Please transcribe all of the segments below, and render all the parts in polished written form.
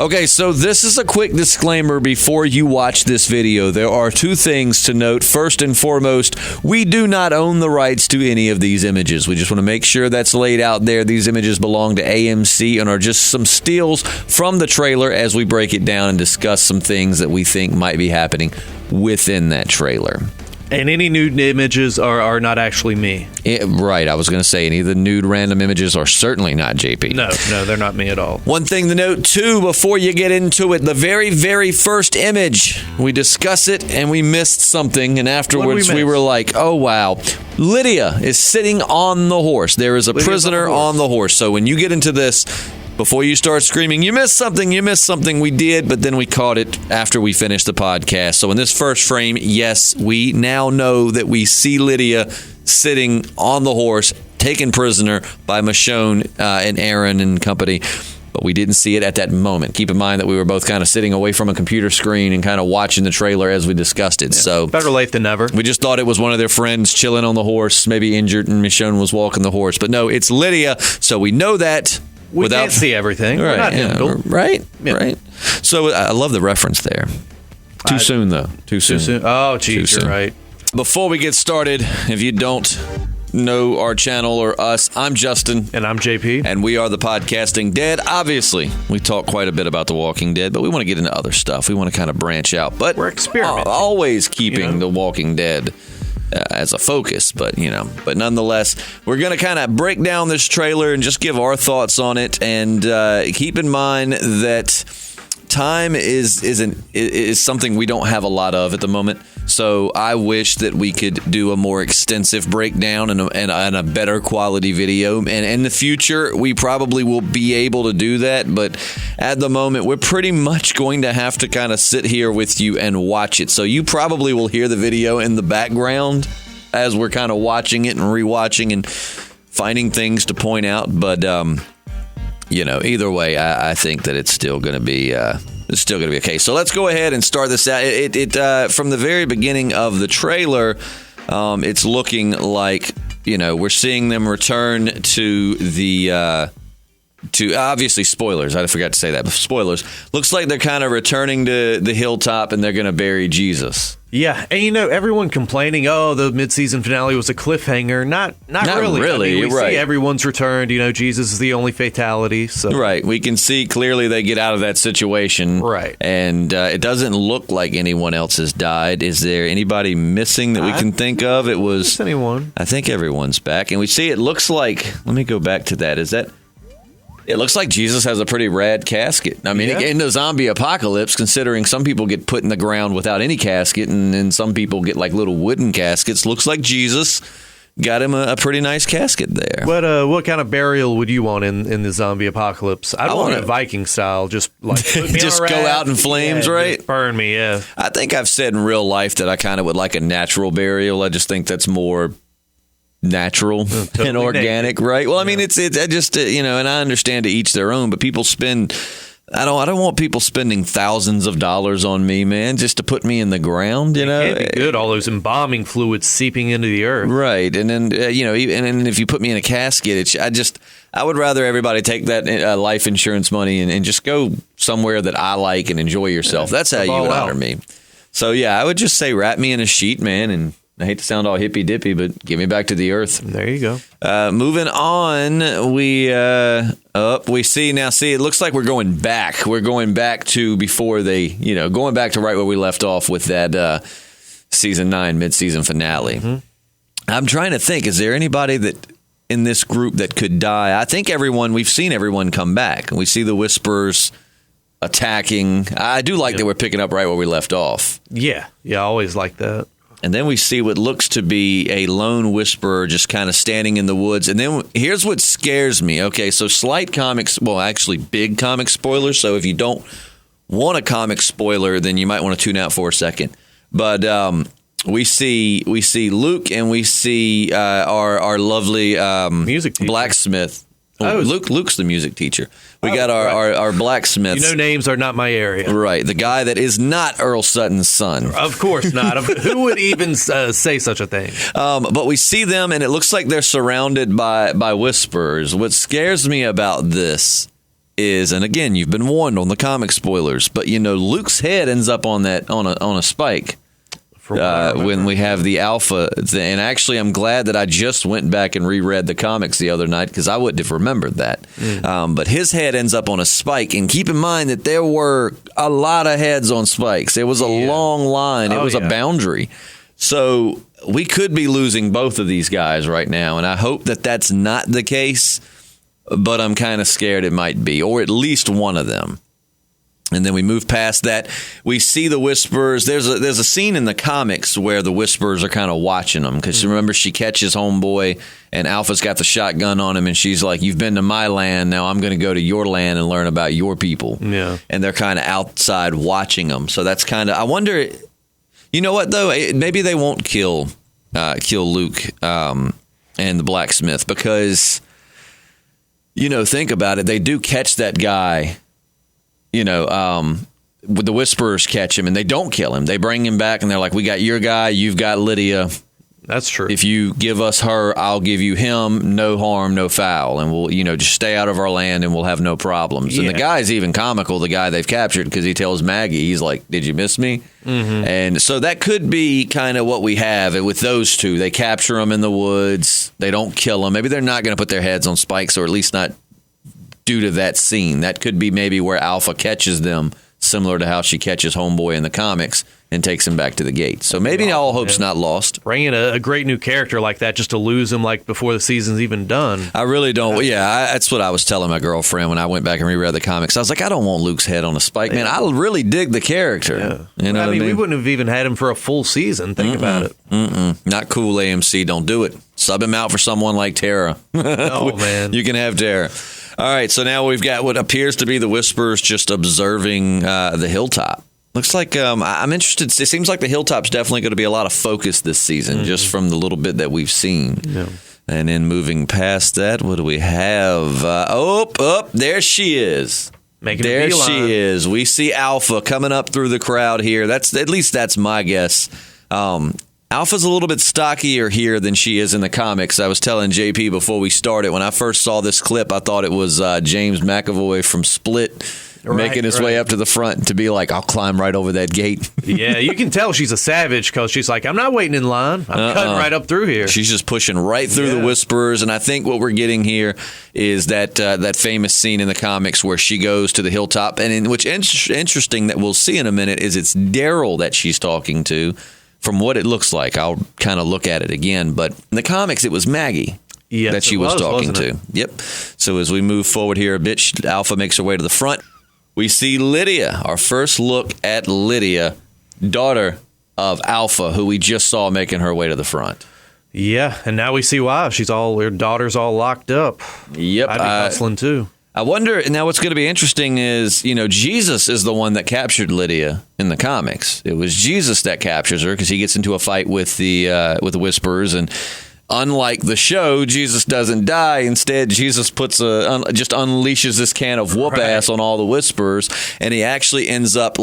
Okay, so this is a quick disclaimer before you watch this video. There are two things to note. First and foremost, we do not own the rights to any of these images. We just want to make sure that's laid out there. These images belong to AMC and are just some steals from the trailer as we break it down and discuss some things that we think might be happening within that trailer. And any nude images are not actually me. Right, I was going to say any of the nude random images are certainly not JP. No, they're not me at all. One thing to note, too, before you get into it, the very, very first image, we discuss it and we missed something, and afterwards we were like, oh, wow. Lydia is sitting on the horse. There is a prisoner on the horse. So when you get into this, before you start screaming, you missed something, we did, but then we caught it after we finished the podcast. So in this first frame, yes, we now know that we see Lydia sitting on the horse, taken prisoner by Michonne and Aaron and company, but we didn't see it at that moment. Keep in mind that we were both kind of sitting away from a computer screen and kind of watching the trailer as we discussed it. Yeah, so better late than never. We just thought it was one of their friends chilling on the horse, maybe injured, and Michonne was walking the horse. But no, it's Lydia, so we know that. We can't see everything. Right, we're not Hindle. Right. So I love the reference there. Too soon, though. Too soon. Oh, geez, you're right. Before we get started, if you don't know our channel or us, I'm Justin. And I'm JP. And we are the Podcasting Dead. Obviously, we talk quite a bit about The Walking Dead, but we want to get into other stuff. We want to kind of branch out. But we're experimenting. Always keeping The Walking Dead as a focus, but nonetheless, we're going to kind of break down this trailer and just give our thoughts on it, and keep in mind that time is something we don't have a lot of at the moment. So I wish that we could do a more extensive breakdown and a better quality video. And in the future, we probably will be able to do that. But at the moment, we're pretty much going to have to kind of sit here with you and watch it. So you probably will hear the video in the background as we're kind of watching it and rewatching and finding things to point out. But, either way, I think that it's still going to be... It's still going to be okay. So let's go ahead and start this out. It from the very beginning of the trailer, it's looking like, we're seeing them return to the... to obviously spoilers. I forgot to say that, but spoilers. Looks like they're kind of returning to the hilltop and they're going to bury Jesus. Yeah, and everyone complaining, the mid-season finale was a cliffhanger. Not really. I mean, we see everyone's returned. Jesus is the only fatality. So. Right. We can see clearly they get out of that situation. Right. And it doesn't look like anyone else has died. Is there anybody missing that we can think of? It was anyone. I think everyone's back. And we see it looks like, let me go back to that. It looks like Jesus has a pretty rad casket. I mean, in the zombie apocalypse, considering some people get put in the ground without any casket and some people get like little wooden caskets, looks like Jesus got him a pretty nice casket there. What kind of burial would you want in the zombie apocalypse? I want it Viking style, just like just go out in flames, right? Just burn me, yeah. I think I've said in real life that I kind of would like a natural burial. I just think that's more natural and organic, naked. Right? Well, I mean, it's just and I understand to each their own, but people spend. I don't want people spending thousands of dollars on me, man, just to put me in the ground. It can't be good. All those embalming fluids seeping into the earth, right? And then and if you put me in a casket, I would rather everybody take that life insurance money and just go somewhere that I like and enjoy yourself. That's how you would honor me. So yeah, I would just say wrap me in a sheet, man, and. I hate to sound all hippy-dippy, but get me back to the earth. There you go. Moving on, we see, it looks like we're going back. We're going back to before they, going back to right where we left off with that season 9 mid-season finale. Mm-hmm. I'm trying to think, is there anybody that in this group that could die? I think we've seen everyone come back. We see the Whisperers attacking. I do like that we're picking up right where we left off. Yeah, I always like that. And then we see what looks to be a lone whisperer just kind of standing in the woods. And then here's what scares me. Okay, so big comic spoilers. So if you don't want a comic spoiler, then you might want to tune out for a second. But we see Luke and we see our lovely music teacher. Blacksmith. Luke's the music teacher. We got our blacksmiths. Names are not my area. Right. The guy that is not Earl Sutton's son. Of course not. Who would even say such a thing? But we see them, and it looks like they're surrounded by whisperers. What scares me about this is, and again, you've been warned on the comic spoilers, but Luke's head ends up on a spike. When we have the Alpha, and actually I'm glad that I just went back and reread the comics the other night because I wouldn't have remembered that. But his head ends up on a spike, and keep in mind that there were a lot of heads on spikes. It was a long line. It was a boundary. So we could be losing both of these guys right now, and I hope that that's not the case, but I'm kind of scared it might be, or at least one of them. And then we move past that. We see the Whisperers. There's a scene in the comics where the Whisperers are kind of watching them because remember she catches Homeboy and Alpha's got the shotgun on him and she's like, "You've been to my land. Now I'm going to go to your land and learn about your people." Yeah. And they're kind of outside watching them. So that's kind of. I wonder. You know what though? Maybe they won't kill Luke and the blacksmith because think about it. They do catch that guy. The Whisperers catch him and they don't kill him. They bring him back and they're like, "We got your guy, you've got Lydia. That's true. If you give us her, I'll give you him. No harm, no foul. And we'll, just stay out of our land and we'll have no problems." Yeah. And the guy's even comical, the guy they've captured, because he tells Maggie, he's like, "Did you miss me?" Mm-hmm. And so that could be kind of what we have with those two. They capture them in the woods. They don't kill them. Maybe they're not going to put their heads on spikes, or at least not due to that scene. That could be maybe where Alpha catches them, similar to how she catches Homeboy in the comics and takes him back to the gate. So maybe all hope's not lost. Bringing a great new character like that just to lose him before the season's even done. I really don't. Yeah, that's what I was telling my girlfriend when I went back and reread the comics. I was like, I don't want Luke's head on a spike. Man, I really dig the character. Yeah. You know what I mean? We wouldn't have even had him for a full season. Think about it. Not cool, AMC. Don't do it. Sub him out for someone like Tara. Oh, man. You can have Tara. All right, so now we've got what appears to be the Whisperers just observing the Hilltop. Looks like I'm interested. It seems like the Hilltop's definitely going to be a lot of focus this season, just from the little bit that we've seen. Yeah. And then moving past that, what do we have? There she is. There she is. We see Alpha coming up through the crowd here. At least that's my guess. Alpha's a little bit stockier here than she is in the comics. I was telling JP before we started, when I first saw this clip, I thought it was James McAvoy from Split making his way up to the front to be like, "I'll climb right over that gate." Yeah, you can tell she's a savage because she's like, "I'm not waiting in line. I'm cutting right up through here." She's just pushing right through the Whisperers, and I think what we're getting here is that famous scene in the comics where she goes to the Hilltop, and which interesting that we'll see in a minute is it's Daryl that she's talking to. From what it looks like, I'll kind of look at it again. But in the comics, it was Maggie that she was talking to. Yep. So as we move forward here a bit, Alpha makes her way to the front. We see Lydia, our first look at Lydia, daughter of Alpha, who we just saw making her way to the front. Yeah, and now we see why. Her daughter's all locked up. Yep. I'd be hustling too. I wonder, now what's going to be interesting is, Jesus is the one that captured Lydia in the comics. It was Jesus that captures her because he gets into a fight with the Whisperers, and unlike the show, Jesus doesn't die. Instead, Jesus just unleashes this can of whoop ass on all the Whisperers, and he actually ends up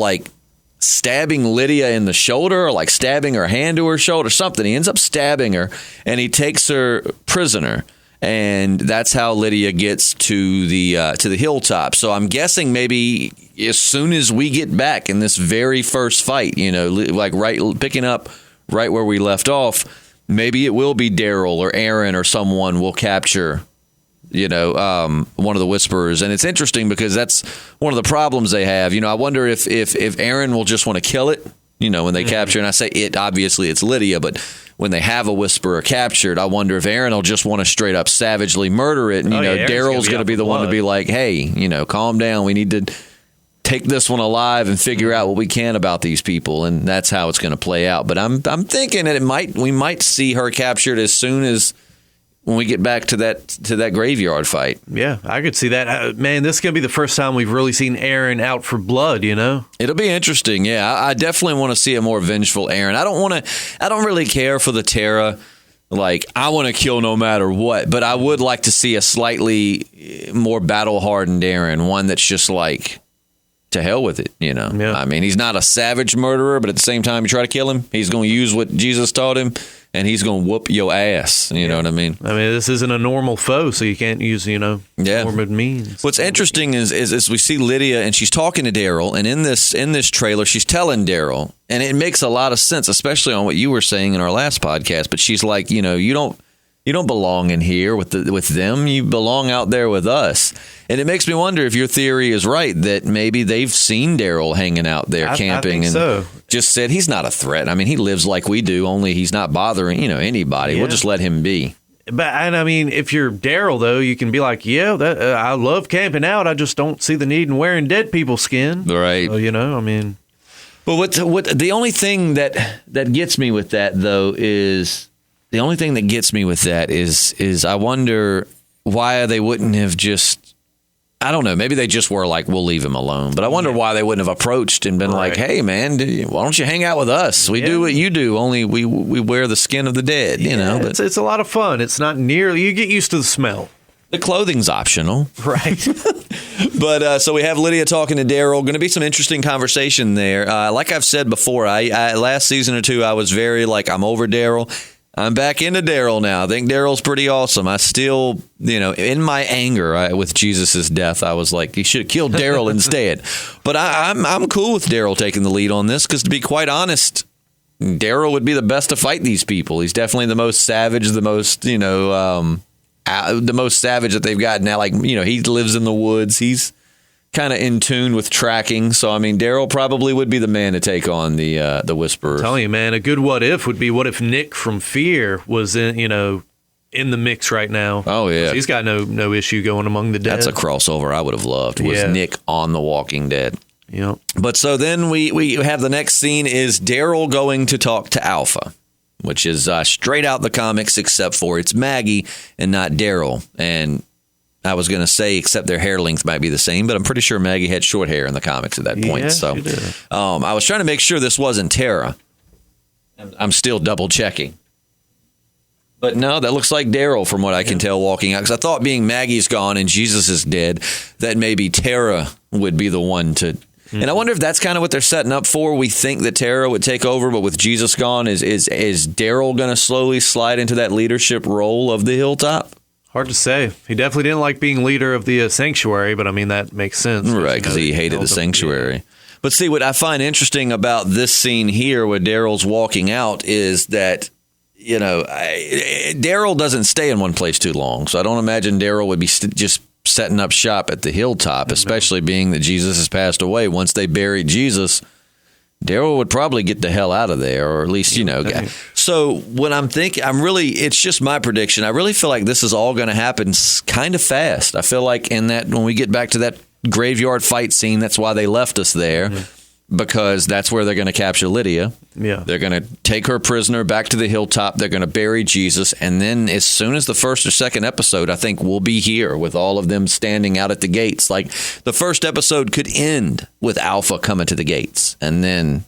stabbing Lydia in the shoulder, or stabbing her hand to her shoulder, something. He ends up stabbing her, and he takes her prisoner. And that's how Lydia gets to the Hilltop. So I'm guessing maybe as soon as we get back in this very first fight, picking up right where we left off, maybe it will be Daryl or Aaron or someone will capture, one of the Whisperers. And it's interesting because that's one of the problems they have. I wonder if Aaron will just want to kill it, when they capture. And I say it, obviously it's Lydia, but when they have a Whisperer captured, I wonder if Aaron will just want to straight up savagely murder it. And, Daryl's going to be the one to be like, "Hey, calm down. We need to take this one alive and figure out what we can about these people." And that's how it's going to play out. But I'm thinking that we might see her captured as soon as when we get back to that graveyard fight. Yeah, I could see that. Man, this is going to be the first time we've really seen Aaron out for blood, It'll be interesting, yeah. I definitely want to see a more vengeful Aaron. I don't really care for the Tara. I want to kill no matter what, but I would like to see a slightly more battle-hardened Aaron, one that's just to hell with it, you know. Yeah. I mean, he's not a savage murderer, but at the same time, you try to kill him, he's going to use what Jesus taught him, and he's going to whoop your ass. You know what I mean? I mean, this isn't a normal foe, so you can't use, normal means. What's interesting is we see Lydia, and she's talking to Daryl, and in this trailer, she's telling Daryl, and it makes a lot of sense, especially on what you were saying in our last podcast. But she's like, you don't belong in here with them. You belong out there with us. And it makes me wonder if your theory is right, that maybe they've seen Daryl hanging out there camping and just said he's not a threat. I mean, he lives like we do, only he's not bothering, anybody. Yeah. We'll just let him be. And I mean, if you're Daryl, though, you can be like, I love camping out. I just don't see the need in wearing dead people's skin. Right. So, I mean. But what the only thing that gets me with that, though, is I wonder why they wouldn't have just, I don't know, maybe they just were like, we'll leave him alone. But I wonder why they wouldn't have approached and been like, hey, man, why don't you hang out with us? We do what you do, only we wear the skin of the dead, But it's a lot of fun. It's not nearly, you get used to the smell. The clothing's optional. Right. But so we have Lydia talking to Daryl. Going to be some interesting conversation there. Like I've said before, I last season or two, I was very like, I'm over Daryl. I'm back into Daryl now. I think Daryl's pretty awesome. I still, in my anger with Jesus' death, I was like, he should have killed Daryl instead. But I'm cool with Daryl taking the lead on this because, to be quite honest, Daryl would be the best to fight these people. He's definitely the most savage, the most, the most savage that they've got now. Like, he lives in the woods. He's kind of in tune with tracking. So, I mean, Daryl probably would be the man to take on the Whisperer. I'm telling you, man, a good what if would be what if Nick from Fear was in the mix right now. Oh, yeah. He's got no issue going among the dead. That's a crossover I would have loved, was Nick on The Walking Dead. Yep. But so then we have the next scene is Daryl going to talk to Alpha, which is straight out the comics, except for it's Maggie and not Daryl. And I was going to say, except their hair length might be the same, but I'm pretty sure Maggie had short hair in the comics at that point. Yeah, so she did. I was trying to make sure this wasn't Tara. I'm still double checking. But no, that looks like Daryl from what I can tell walking out. Because I thought being Maggie's gone and Jesus is dead, that maybe Tara would be the one to. Mm-hmm. And I wonder if that's kind of what they're setting up for. We think that Tara would take over, but with Jesus gone, is Daryl going to slowly slide into that leadership role of the Hilltop? Hard to say. He definitely didn't like being leader of the sanctuary, but I mean, that makes sense. Right, because he hated the sanctuary. But see, what I find interesting about this scene here where Daryl's walking out is that, Daryl doesn't stay in one place too long. So I don't imagine Daryl would be just setting up shop at the Hilltop, especially being that Jesus has passed away. Once they buried Jesus, Daryl would probably get the hell out of there, or at least, So when I'm thinking, it's just my prediction. I really feel like this is all going to happen kind of fast. I feel like when we get back to that graveyard fight scene, that's why they left us there, because that's where they're going to capture Lydia. Yeah. They're going to take her prisoner back to the Hilltop. They're going to bury Jesus. And then as soon as the first or second episode, I think we'll be here with all of them standing out at the gates. Like the first episode could end with Alpha coming to the gates. And then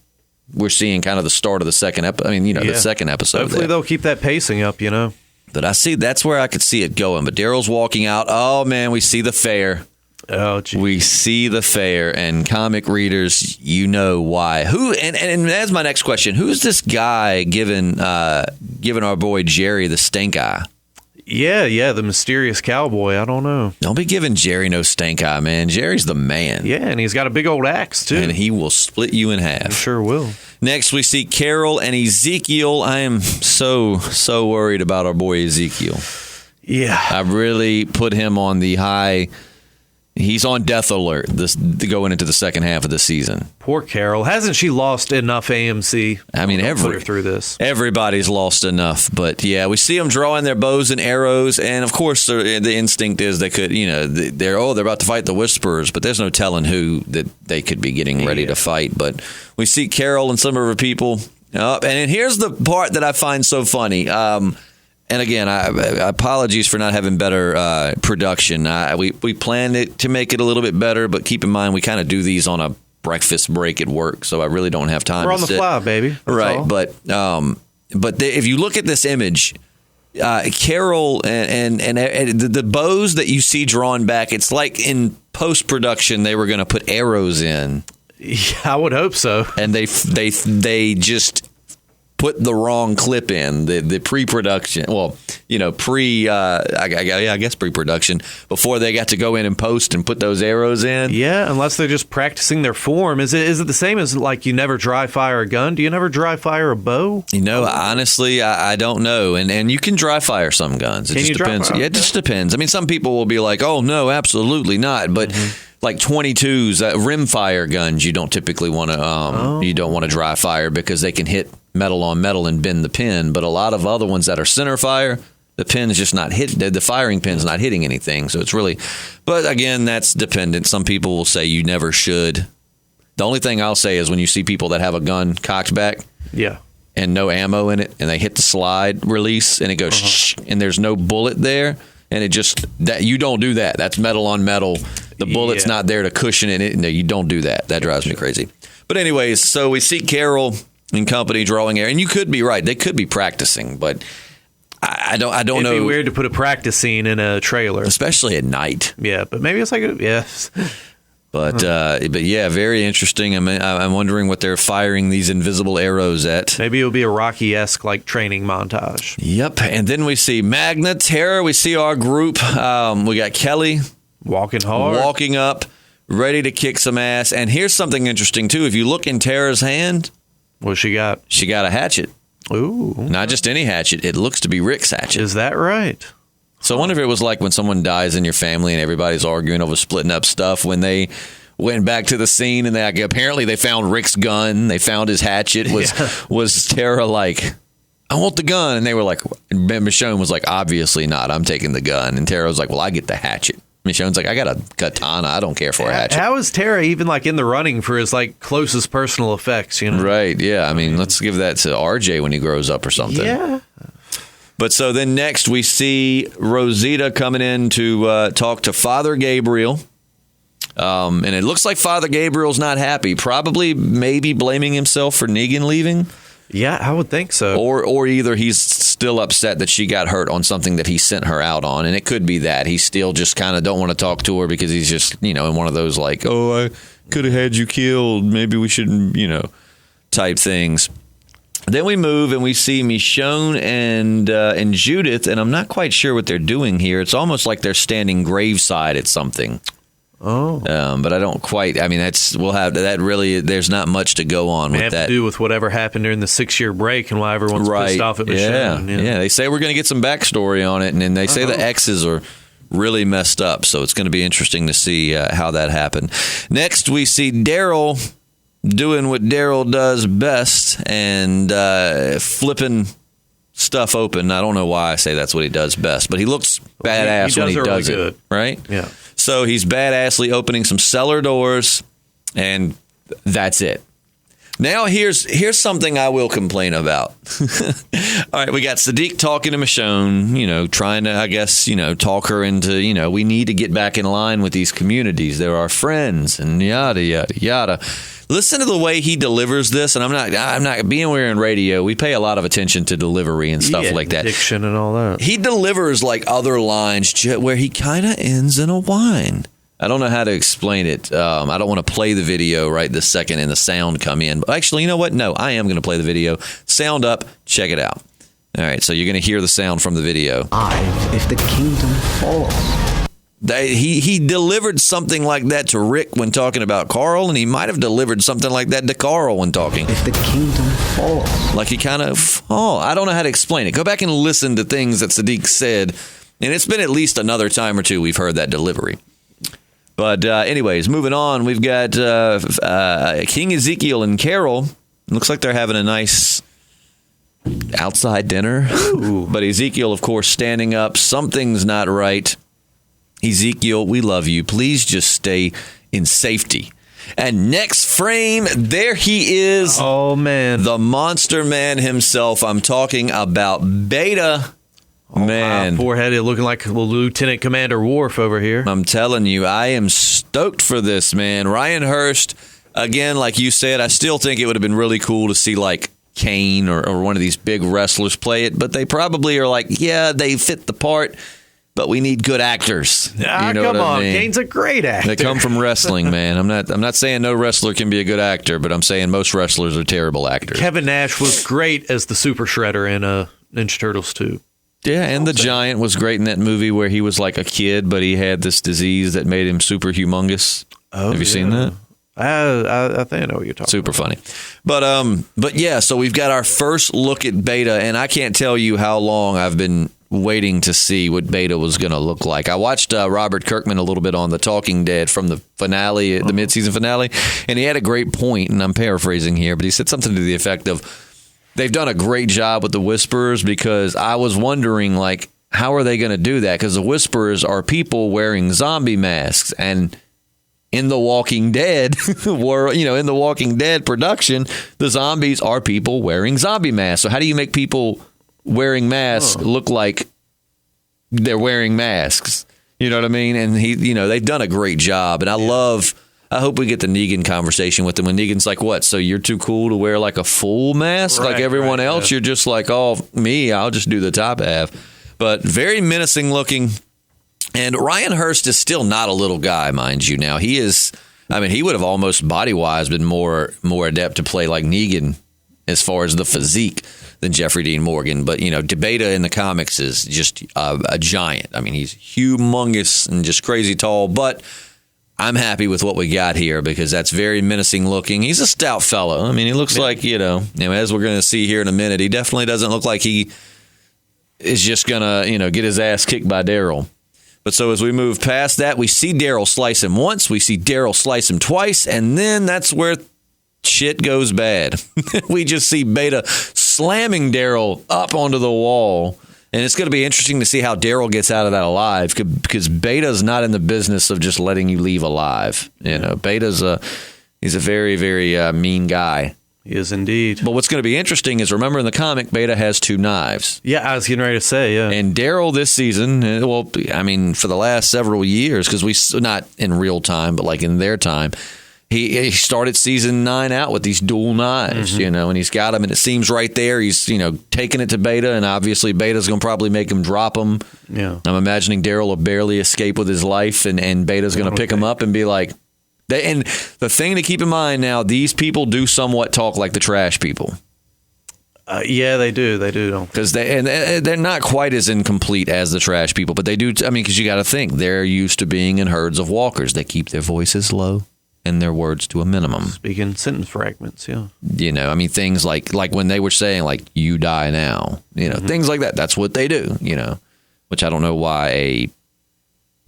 we're seeing kind of the start of the second episode. The second episode. Hopefully they'll keep that pacing up, But that's where I could see it going. But Daryl's walking out. Oh, man, we see the fair. Oh, geez. We see the fair, and comic readers, why. Who? And that's my next question. Who's this guy giving our boy Jerry the stink eye? Yeah, the mysterious cowboy. I don't know. Don't be giving Jerry no stink eye, man. Jerry's the man. Yeah, and he's got a big old axe, too. And he will split you in half. He sure will. Next, we see Carol and Ezekiel. I am so worried about our boy Ezekiel. Yeah. I really put him on the high. He's on death alert going into the second half of the season. Poor Carol. Hasn't she lost enough AMC? I mean, through this. Everybody's lost enough. But yeah, we see them drawing their bows and arrows. And of course, the instinct is they could, they're about to fight the Whisperers, but there's no telling who that they could be getting ready to fight. But we see Carol and some of her people. And here's the part that I find so funny. And again, I apologies for not having better production. We planned it to make it a little bit better, but keep in mind we kind of do these on a breakfast break at work, so I really don't have time. We're on the fly, baby. That's right, all. But if you look at this image, Carol and the bows that you see drawn back, it's like in post-production they were going to put arrows in. Yeah, I would hope so. And they just put the wrong clip in the pre-production. Well, I guess pre-production before they got to go in and post and put those arrows in. Yeah, unless they're just practicing their form. Is it the same as like you never dry fire a gun? Do you never dry fire a bow? Honestly, I don't know. And you can dry fire some guns. It just depends. Yeah, it just depends. I mean, some people will be like, "Oh no, absolutely not," but. Like 22s, rimfire guns, you don't typically want to. You don't want to dry fire because they can hit metal on metal and bend the pin. But a lot of other ones that are center fire, the pin's just not hit. The firing pin's not hitting anything. So it's really. But again, that's dependent. Some people will say you never should. The only thing I'll say is when you see people that have a gun cocked back, and no ammo in it, and they hit the slide release and it goes shh, and there's no bullet there. And it just that you don't do that. That's metal on metal. The bullet's not there to cushion it. No, you don't do that. That drives me crazy. But anyways, so we see Carol and company drawing air, and you could be right. They could be practicing, but I don't know. It'd be weird to put a practice scene in a trailer, especially at night. Yeah, but maybe it's like But yeah, very interesting. I'm wondering what they're firing these invisible arrows at. Maybe it'll be a Rocky-esque like training montage. Yep. And then we see Magna, Tara. We see our group. We got Kelly walking hard, walking up, ready to kick some ass. And here's something interesting too. If you look in Tara's hand, what she got? She got a hatchet. Ooh, not just any hatchet. It looks to be Rick's hatchet. Is that right? So I wonder if it was like when someone dies in your family and everybody's arguing over splitting up stuff when they went back to the scene and apparently they found Rick's gun. They found his hatchet. Was Tara like, I want the gun? And they were like, Michonne was like, obviously not. I'm taking the gun. And Tara was like, well, I get the hatchet. Michonne's like, I got a katana. I don't care for a hatchet. How is Tara even like in the running for his like closest personal effects? Right. Yeah. I mean, let's give that to RJ when he grows up or something. Yeah. But so then next we see Rosita coming in to talk to Father Gabriel. And it looks like Father Gabriel's not happy. Probably maybe blaming himself for Negan leaving. Yeah, I would think so. Or either he's still upset that she got hurt on something that he sent her out on. And it could be that. He still just kind of don't want to talk to her because he's just, in one of those like, oh, I could have had you killed. Maybe we shouldn't, type things. Then we move and we see Michonne and Judith, and I'm not quite sure what they're doing here. It's almost like they're standing graveside at something. Oh, but I don't quite. I mean, we'll have that. Really, there's not much to go on with that. Have to do with whatever happened during the 6-year break and why everyone's pissed off at Michonne. Yeah. They say we're going to get some backstory on it, and then they say the X's are really messed up. So it's going to be interesting to see how that happened. Next, we see Daryl doing what Daryl does best and flipping stuff open. I don't know why I say that's what he does best, but he looks badass when he does it. Right? Yeah. So he's badassly opening some cellar doors, and that's it. Now here's something I will complain about. All right, we got Sadiq talking to Michonne, trying to, I guess, talk her into, we need to get back in line with these communities. They're our friends, and yada yada yada. Listen to the way he delivers this, and I'm not being we're in radio. We pay a lot of attention to delivery and stuff like that, diction and all that. He delivers like other lines where he kind of ends in a whine. I don't know how to explain it. I don't want to play the video right this second and the sound come in. But actually, you know what? No, I am going to play the video. Sound up. Check it out. All right, so you're going to hear the sound from the video. If the kingdom falls. He delivered something like that to Rick when talking about Carl, and he might have delivered something like that to Carl when talking. If the kingdom falls. Like he kind of, I don't know how to explain it. Go back and listen to things that Sadiq said, and it's been at least another time or two we've heard that delivery. But anyways, moving on, we've got King Ezekiel and Carol. Looks like they're having a nice outside dinner. Ooh. But Ezekiel, of course, standing up. Something's not right. Ezekiel, we love you. Please just stay in safety. And next frame, there he is. Oh, man. The monster man himself. I'm talking about Beta. Oh, man. Wow, four-headed, looking like Lieutenant Commander Worf over here. I'm telling you, I am stoked for this, man. Ryan Hurst, again, like you said, I still think it would have been really cool to see, like, Kane or one of these big wrestlers play it, but they probably are like, yeah, they fit the part, but we need good actors. You know come on, Kane's a great actor. They come from wrestling, man. I'm not saying no wrestler can be a good actor, but I'm saying most wrestlers are terrible actors. Kevin Nash was great as the Super Shredder in Ninja Turtles 2. Yeah, and the Giant was great in that movie where he was like a kid, but he had this disease that made him super humongous. Oh, have you seen that? I think I know what you're talking Super about. funny. But yeah, so we've got our first look at Beta, and I can't tell you how long I've been waiting to see what Beta was going to look like. I watched Robert Kirkman a little bit on The Talking Dead from the finale, the mid-season finale, and he had a great point, and I'm paraphrasing here, but he said something to the effect of, they've done a great job with the Whisperers, because I was wondering, like, how are they going to do that? Because the Whisperers are people wearing zombie masks, and in The Walking Dead, in The Walking Dead production, the zombies are people wearing zombie masks. So how do you make people wearing masks look like they're wearing masks? You know what I mean? And they've done a great job. And I hope we get the Negan conversation with them when Negan's like, what? So you're too cool to wear like a full mask like everyone else? Yeah. You're just like, oh, me, I'll just do the top half. But very menacing looking. And Ryan Hurst is still not a little guy, mind you. Now, he is, he would have almost body-wise been more adept to play like Negan as far as the physique than Jeffrey Dean Morgan. But, Beta in the comics is just a giant. He's humongous and just crazy tall. But I'm happy with what we got here because that's very menacing looking. He's a stout fellow. He looks like, as we're going to see here in a minute, he definitely doesn't look like he is just going to, get his ass kicked by Daryl. But so as we move past that, we see Daryl slice him once, we see Daryl slice him twice, and then that's where shit goes bad. We just see Beta slamming Daryl up onto the wall, and it's going to be interesting to see how Daryl gets out of that alive because Beta's not in the business of just letting you leave alive. Beta's he's a very, very mean guy. He is indeed. But what's going to be interesting is, remember in the comic, Beta has 2 knives. Yeah, I was getting ready to say, yeah. And Daryl this season, for the last several years, because not in real time, but like in their time, he started season 9 out with these dual knives, and he's got them, and it seems right there he's, taking it to Beta, and obviously Beta's going to probably make him drop them. Yeah. I'm imagining Daryl will barely escape with his life, and Beta's going to pick him up and be like, and the thing to keep in mind now, these people do somewhat talk like the trash people. Yeah, they do. They do. Because they're not quite as incomplete as the trash people, but they do. Because you got to think, they're used to being in herds of walkers. They keep their voices low and their words to a minimum. Speaking sentence fragments, yeah. Things like when they were saying, like, you die now, things like that. That's what they do, which I don't know why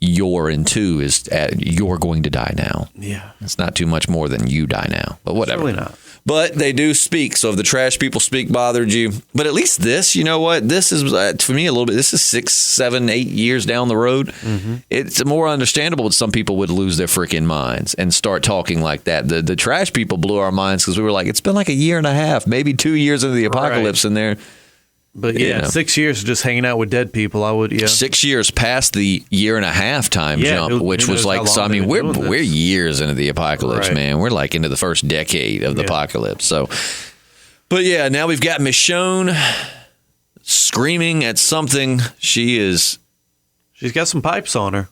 you're in 2 is you're going to die now. Yeah. It's not too much more than you die now, but whatever. It's really not. But they do speak. So if the trash people speak bothered you, but at least this, you know what? This is, for me, a little bit, this is 6, 7, 8 years down the road. Mm-hmm. It's more understandable that some people would lose their freaking minds and start talking like that. The trash people blew our minds because we were like, it's been like a year and a half, maybe 2 years into the apocalypse, and they're, but 6 years of just hanging out with dead people, I would, 6 years past the year and a half time jump, which was like, so we're years into the apocalypse, man. We're like into the first decade of the apocalypse. So, but now we've got Michonne screaming at something. She's got some pipes on her.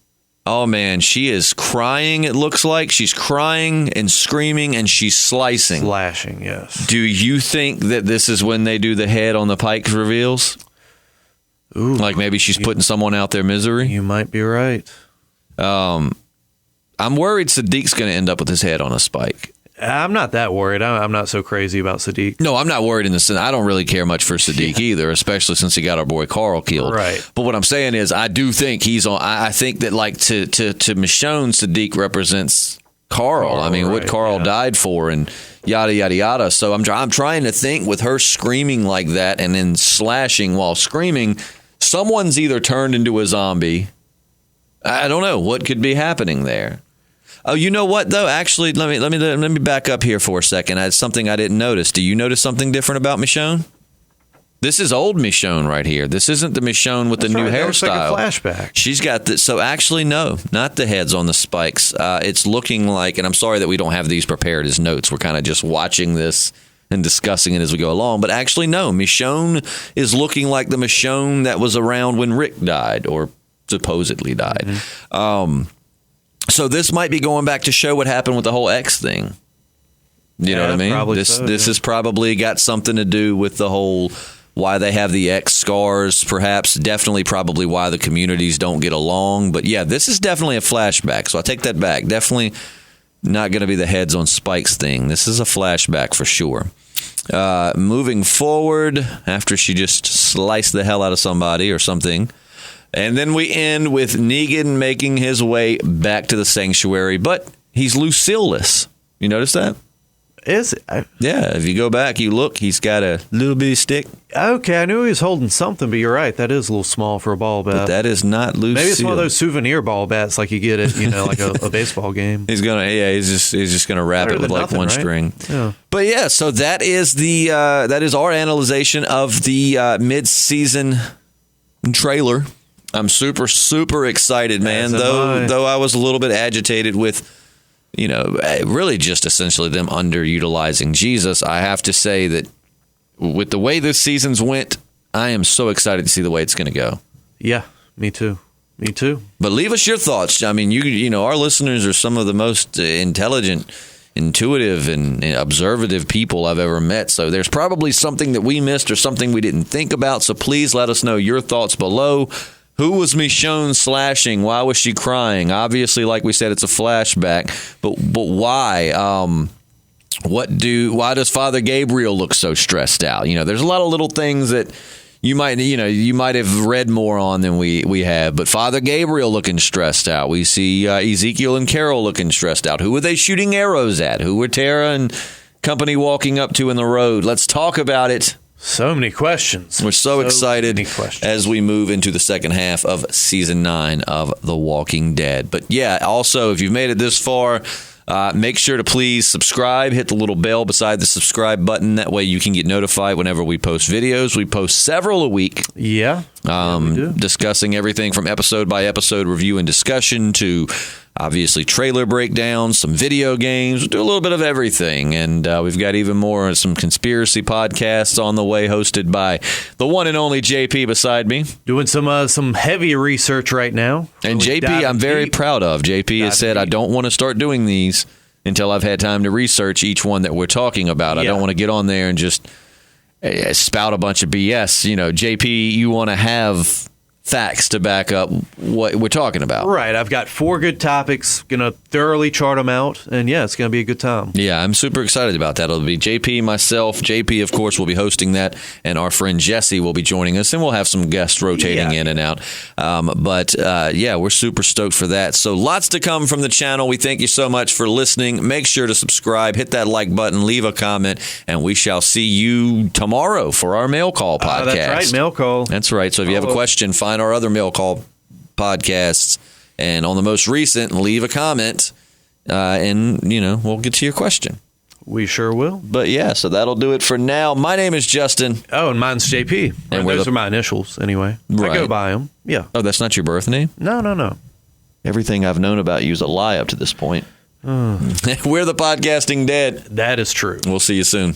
Oh, man, she is crying, it looks like. She's crying and screaming, and she's slicing. Slashing, yes. Do you think that this is when they do the head on the pike reveals? Ooh. Like maybe she's putting someone out their misery? You might be right. I'm worried Sadiq's going to end up with his head on a spike. I'm not that worried. I'm not so crazy about Sadiq. No, I'm not worried in the sense. I don't really care much for Sadiq either, especially since he got our boy Carl killed. Right. But what I'm saying is, I do think he's on. I think that like to Michonne, Sadiq represents Carl. What Carl died for, and yada yada yada. So I'm trying to think with her screaming like that and then slashing while screaming, someone's either turned into a zombie. I don't know what could be happening there. Oh, you know what though? Actually, let me back up here for a second. It's something I didn't notice. Do you notice something different about Michonne? This is old Michonne right here. This isn't the Michonne with the new hairstyle. Looks like a flashback. She's got this. So actually, no, not the heads on the spikes. It's looking like, and I'm sorry that we don't have these prepared as notes. We're kind of just watching this and discussing it as we go along. But actually, no, Michonne is looking like the Michonne that was around when Rick died, or supposedly died. So this might be going back to show what happened with the whole X thing. You know what I mean? This has probably got something to do with the whole why they have the X scars, perhaps, definitely probably why the communities don't get along. But yeah, this is definitely a flashback. So I take that back. Definitely not going to be the heads on spikes thing. This is a flashback for sure. Moving forward, after she just sliced the hell out of somebody or something. And then we end with Negan making his way back to the sanctuary, but he's Lucille-less. You notice that? Is it? Yeah, if you go back, you look, he's got a little bitty stick. Okay, I knew he was holding something, but you're right. That is a little small for a ball bat. But that is not Lucille. Maybe it's one of those souvenir ball bats like you get at, like a baseball game. He's just gonna wrap it with like one string. Yeah. But yeah, so that is our analyzation of the mid-season trailer. I'm super, super excited, man. Though I was a little bit agitated with, really just essentially them underutilizing Jesus. I have to say that with the way this season's went, I am so excited to see the way it's going to go. Yeah, me too. But leave us your thoughts. I mean, our listeners are some of the most intelligent, intuitive, and observative people I've ever met. So there's probably something that we missed or something we didn't think about. So please let us know your thoughts below. Who was Michonne slashing? Why was she crying? Obviously, like we said, it's a flashback. But why? Why does Father Gabriel look so stressed out? There's a lot of little things that you might have read more on than we have. But Father Gabriel looking stressed out. We see Ezekiel and Carol looking stressed out. Who were they shooting arrows at? Who were Tara and company walking up to in the road? Let's talk about it. So many questions. We're so excited as we move into the second half of Season 9 of The Walking Dead. But yeah, also, if you've made it this far, make sure to please subscribe. Hit the little bell beside the subscribe button. That way you can get notified whenever we post videos. We post several a week. Yeah. We do. Discussing everything from episode by episode review and discussion to obviously trailer breakdowns, some video games. We do a little bit of everything. And we've got even more, some conspiracy podcasts on the way, hosted by the one and only JP beside me. Doing some heavy research right now. And JP, I'm very proud of. JP has said, I don't want to start doing these until I've had time to research each one that we're talking about. I don't want to get on there and just spout a bunch of BS. JP, you want to have facts to back up what we're talking about. Right. I've got 4 good topics, going to thoroughly chart them out, and yeah, it's going to be a good time. Yeah, I'm super excited about that. It'll be JP, myself. JP, of course, will be hosting that, and our friend Jesse will be joining us, and we'll have some guests rotating in and out. But we're super stoked for that. So lots to come from the channel. We thank you so much for listening. Make sure to subscribe, hit that like button, leave a comment, and we shall see you tomorrow for our Mail Call podcast. That's right, Mail Call. That's right. So if you have a question, find our other Mail Call podcasts, and on the most recent, leave a comment, and we'll get to your question. We sure will. But yeah, so that'll do it for now. My name is Justin. Oh, and mine's JP. And those are my initials anyway. Right. I go by them. Yeah. Oh, that's not your birth name? No. Everything I've known about you is a lie up to this point. We're the Podcasting Dead. That is true. We'll see you soon.